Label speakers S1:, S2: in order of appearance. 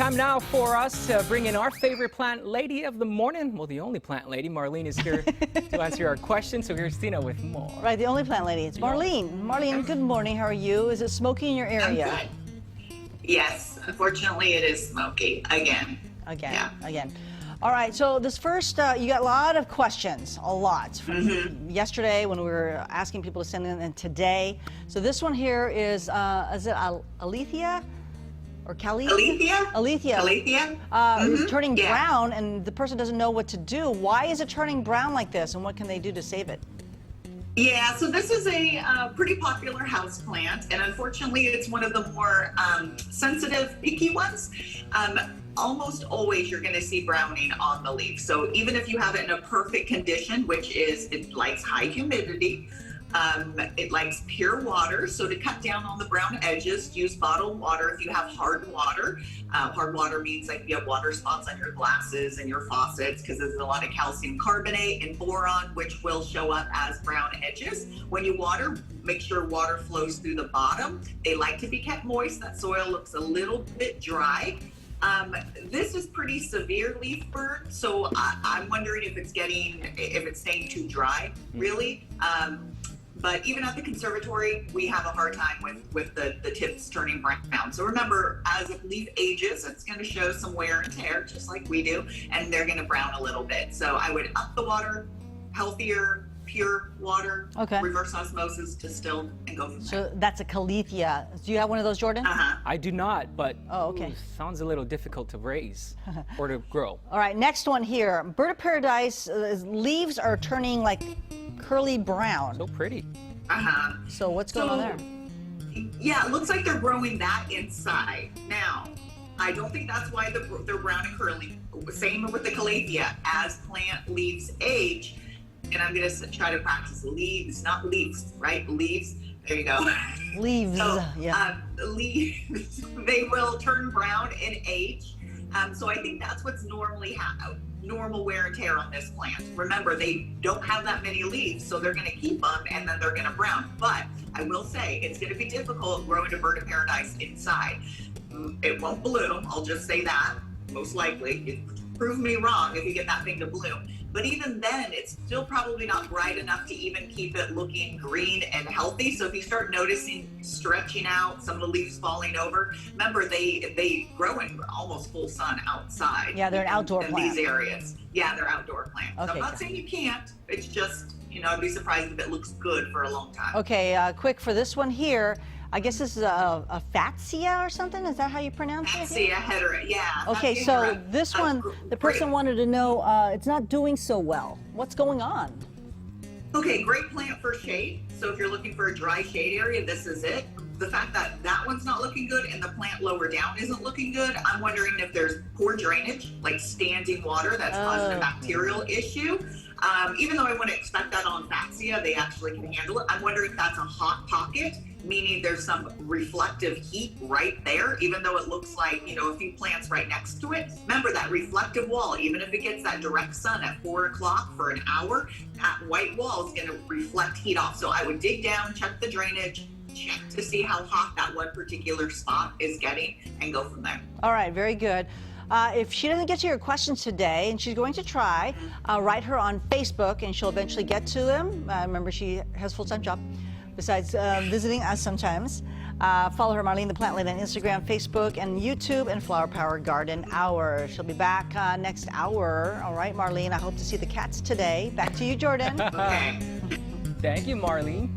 S1: Time now for us to bring in our favorite plant lady of the morning. Well, the only plant lady. Marlene is here to answer our questions. So here's Tina with more.
S2: Right, the only plant lady. It's Marlene. Marlene, good morning. How are you? Is it smoky in your area?
S3: I'm good. Yes, unfortunately it is smoky again.
S2: Again. All right, so this first, you got a lot of questions, a lot. From yesterday when we were asking people to send in, and today. So this one here is it Colethia? Or
S3: Colethia?
S2: Colethia. It's turning brown, and the person doesn't know what to do. Why is it turning brown like this, and what can they do to save it?
S3: Yeah, so this is a pretty popular house plant, and unfortunately it's one of the more sensitive, picky ones. Almost always you're going to see browning on the leaf. So even if you have it in a perfect condition, which is it likes high humidity, it likes pure water. So to cut down on the brown edges, use bottled water if you have hard water. Hard water means like you have water spots on your glasses and your faucets because there's a lot of calcium carbonate and boron, which will show up as brown edges. When you water, make sure water flows through the bottom. They like to be kept moist. That soil looks a little bit dry. This is pretty severe leaf burn, so I'm wondering if it's staying too dry, really. But even at the conservatory, we have a hard time with the tips turning brown. So remember, as a leaf ages, it's going to show some wear and tear, just like we do, and they're going to brown a little bit. So I would up the water, healthier, pure water, reverse osmosis, distilled, and go from there.
S2: So that's a Colethia. Do you have one of those, Jordan?
S1: I do not, but sounds a little difficult to raise or to grow. All
S2: right, next one here. Bird of Paradise leaves are turning like curly brown.
S1: So pretty.
S2: So what's going on there?
S3: Yeah, it looks like they're growing that inside. Now, I don't think that's why they're brown and curly. Same with the Colethia. As plant leaves age, and I'm going to try to practice leaves, not leaves, right? Leaves. There you go.
S2: Leaves.
S3: So, leaves, they will turn brown in age. So I think that's what's normal wear and tear on this plant. Remember, they don't have that many leaves, so they're going to keep them and then they're going to brown. But I will say it's going to be difficult growing a Bird of Paradise inside. It won't bloom. I'll just say that. Most likely. Prove me wrong if you get that thing to bloom. But even then, it's still probably not bright enough to even keep it looking green and healthy. So if you start noticing stretching out, some of the leaves falling over, remember they grow in almost full sun outside.
S2: Yeah, they're an outdoor plant.
S3: These areas. Yeah, they're outdoor plants.
S2: Okay,
S3: so I'm not saying you can't. It's just, I'd be surprised if it looks good for a long time.
S2: Okay, quick for this one here. I guess this is a Fatsia or something? Is that how you pronounce it?
S3: Fatsia hetera, yeah.
S2: Okay, so this one, the person wanted to know, it's not doing so well. What's going on?
S3: Okay, great plant for shade. So if you're looking for a dry shade area, this is it. The fact that that one's not looking good and the plant lower down isn't looking good, I'm wondering if there's poor drainage, like standing water that's causing a bacterial issue. Even though I wouldn't expect that on Fatsia, they actually can handle it. I'm wondering if that's a hot pocket, meaning there's some reflective heat right there, even though it looks like, a few plants right next to it. Remember that reflective wall, even if it gets that direct sun at 4 o'clock for an hour, that white wall is going to reflect heat off. So I would dig down, check the drainage, check to see how hot that one particular spot is getting, and go from there.
S2: All right, very good. If she doesn't get to your questions today, and she's going to try, write her on Facebook, and she'll eventually get to them. Remember, she has a full-time job besides visiting us sometimes. Follow her, Marlene The Plant Lady, on Instagram, Facebook, and YouTube, and Flower Power Garden Hour. She'll be back next hour. All right, Marlene, I hope to see the cats today. Back to you, Jordan.
S3: Okay.
S1: Thank you, Marlene.